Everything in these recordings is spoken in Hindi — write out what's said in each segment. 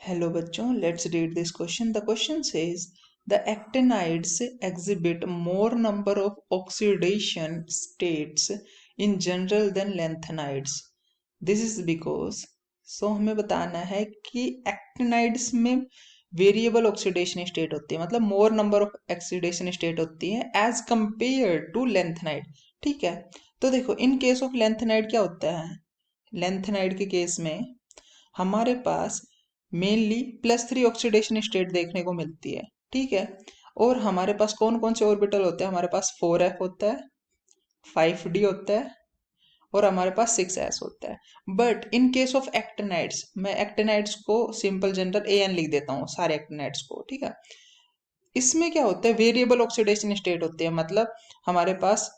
Hello बच्चों, let's read this question. The question says the actinides exhibit more number of oxidation states in general than lanthanides. This is because हमें बताना है कि एक्टिनाइड्स में वेरिएबल ऑक्सीडेशन स्टेट होती है, मतलब मोर नंबर ऑफ ऑक्सीडेशन स्टेट होती है एज कंपेयर टू लेंथनाइड. ठीक है, तो देखो इन केस ऑफ लेंथनाइड क्या होता है. लेंथनाइड के केस में हमारे पास मेनली +3 ऑक्सीडेशन स्टेट देखने को मिलती है. ठीक है, और हमारे पास कौन कौन से ऑर्बिटल होते हैं. हमारे पास 4f होता है, 5d होता है और हमारे पास 6s होता है. But in case of actinides, मैं एक्टिनाइड्स को सिंपल जनरल an लिख देता हूँ सारे एक्टिनाइड्स को. ठीक है, इसमें क्या होता है, वेरिएबल ऑक्सीडेशन स्टेट होती है, मतलब हमारे पास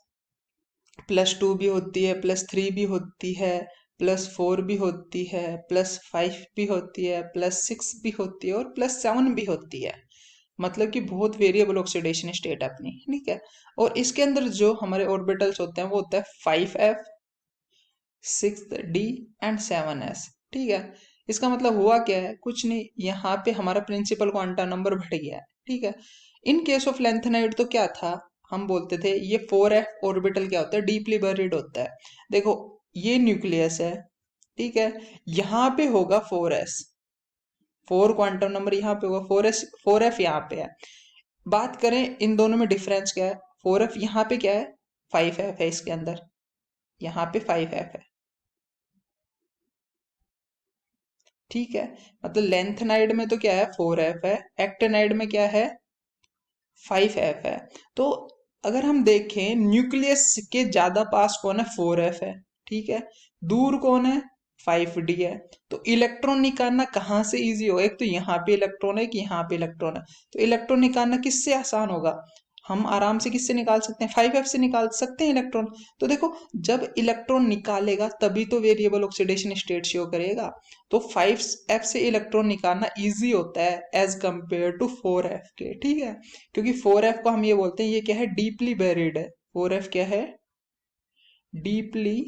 +2 भी होती है, +3 भी होती है, +4 भी होती है, +5 भी होती है, +6 भी होती है और +7 भी होती है. मतलब कि बहुत वेरिएबल ऑक्सीडेशन स्टेट है अपनी. ठीक है, और इसके अंदर जो हमारे ऑर्बिटल्स होते हैं वो होता है 5f, 6d एंड 7s. ठीक है, इसका मतलब हुआ क्या है, कुछ नहीं, यहाँ पे हमारा प्रिंसिपल क्वांटम नंबर बढ़ गया है. ठीक है, इन केस ऑफ लेंथेनाइड तो क्या था, हम बोलते थे ये 4f ऑर्बिटल क्या होता है, डीपली बरीड होता है. देखो ये न्यूक्लियस है. ठीक है, यहाँ पे होगा 4s, 4 क्वांटम नंबर यहाँ पे होगा, 4f यहाँ पे है. बात करें इन दोनों में डिफरेंस क्या है, 4f यहाँ पे क्या है, 5f है इसके अंदर, यहाँ पे 5f है. ठीक है, मतलब लेंथनाइड में तो क्या है, 4f है, एक्टिनाइड में क्या है, 5f है. तो अगर हम देखें न्यूक्लियस के ज्यादा पास कौन है, 4f है. ठीक है, दूर कौन है, 5d है. तो इलेक्ट्रॉन निकालना कहाँ से इजी हो, एक तो यहाँ पे इलेक्ट्रॉन है कि यहाँ पे इलेक्ट्रॉन है, तो इलेक्ट्रॉन निकालना किससे आसान होगा, हम आराम से किससे निकाल सकते हैं, 5f से निकाल सकते हैं इलेक्ट्रॉन. तो देखो जब इलेक्ट्रॉन निकालेगा तभी तो वेरिएबल ऑक्सीडेशन स्टेट शो करेगा. तो 5f से इलेक्ट्रॉन निकालना इजी होता है एज कंपेयर टू 4f के. ठीक है, क्योंकि 4f को हम ये बोलते हैं, ये क्या है, डीपली बेरिड है. 4f क्या है, डीपली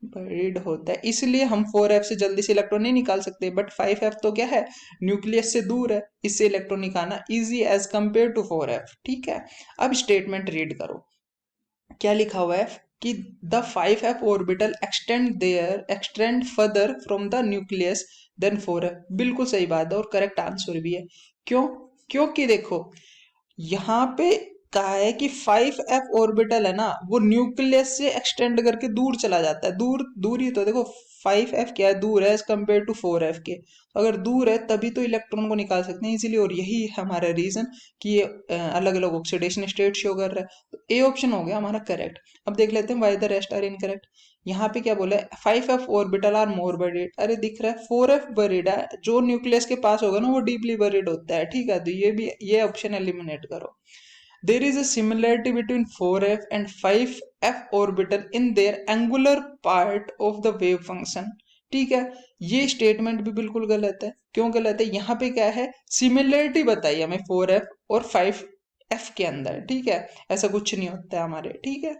बरीड होता है, इसलिए हम 4f से जल्दी से इलेक्ट्रॉन नहीं निकाल सकते. बट 5f तो क्या है, न्यूक्लियस से दूर है, इससे इलेक्ट्रॉन निकालना easy as compare to 4f. ठीक है, अब स्टेटमेंट रीड करो, क्या लिखा हुआ है कि the 5f orbital extend further from the nucleus than 4f. बिल्कुल सही बात है और करेक्ट आंसर भी है. क्यों, क्योंकि देखो यहाँ पे कहा है कि 5f ऑर्बिटल है ना, वो न्यूक्लियस से एक्सटेंड करके दूर चला जाता है. दूर दूर ही तो देखो 5f क्या है, दूर है एज कम्पेयर टू 4f के. तो अगर दूर है तभी तो इलेक्ट्रॉन को निकाल सकते हैं इजीली, और यही है हमारा रीजन कि ये अलग अलग ऑक्सीडेशन स्टेट शो कर रहा है. तो ए ऑप्शन हो गया हमारा करेक्ट. अब देख लेते हैं why the rest are incorrect. यहाँ पे क्या बोला है, 5f orbital are more buried. अरे दिख रहा है 4f बरीड है, जो न्यूक्लियस के पास होगा ना वो डीपली बरीड होता है. ठीक है, तो ये भी, ये ऑप्शन एलिमिनेट करो. There is a similarity between 4f and 5f orbital in their angular part of the wave function. ठीक है, ये स्टेटमेंट भी बिल्कुल गलत है. क्यों गलत है, यहाँ पे क्या है, सिमिलरिटी बताई हमें 4f और 5f के अंदर. ठीक है, ऐसा कुछ नहीं होता है हमारे. ठीक है,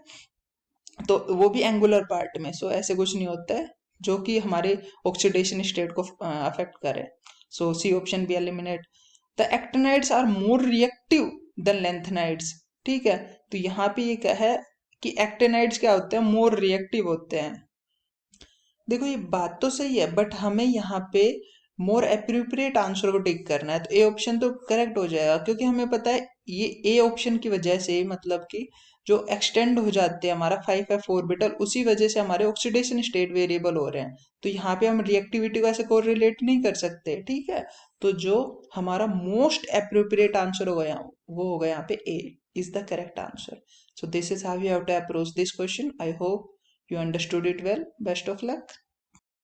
तो वो भी एंगुलर पार्ट में, सो ऐसे कुछ नहीं होता है जो कि हमारे ऑक्सीडेशन स्टेट को अफेक्ट करे. सो सी ऑप्शन भी eliminate. The actinides are more reactive than lanthanides. ठीक है, तो यहाँ पे ये क्या है कि एक्टिनाइड्स क्या होते हैं, मोर रिएक्टिव होते हैं. देखो ये बात तो सही है, बट हमें यहाँ पे मोर अप्रोप्रिएट आंसर को टिक करना है. तो ए ऑप्शन तो करेक्ट हो जाएगा, क्योंकि हमें पता है ये ए ऑप्शन की वजह से, मतलब कि जो एक्सटेंड हो जाते हैं हमारा 5f ऑर्बिटल, उसी वजह से हमारे ऑक्सीडेशन स्टेट वेरिएबल हो रहे हैं. तो यहाँ पे हम रिएक्टिविटी को ऐसे कोरिलेट नहीं कर सकते. ठीक है, तो जो हमारा मोस्ट अप्रोप्रिएट आंसर होगा यहाँ, वो होगा यहाँ पे A is the correct answer. So this is how you have to approach this question. I hope you understood it well. Best of luck.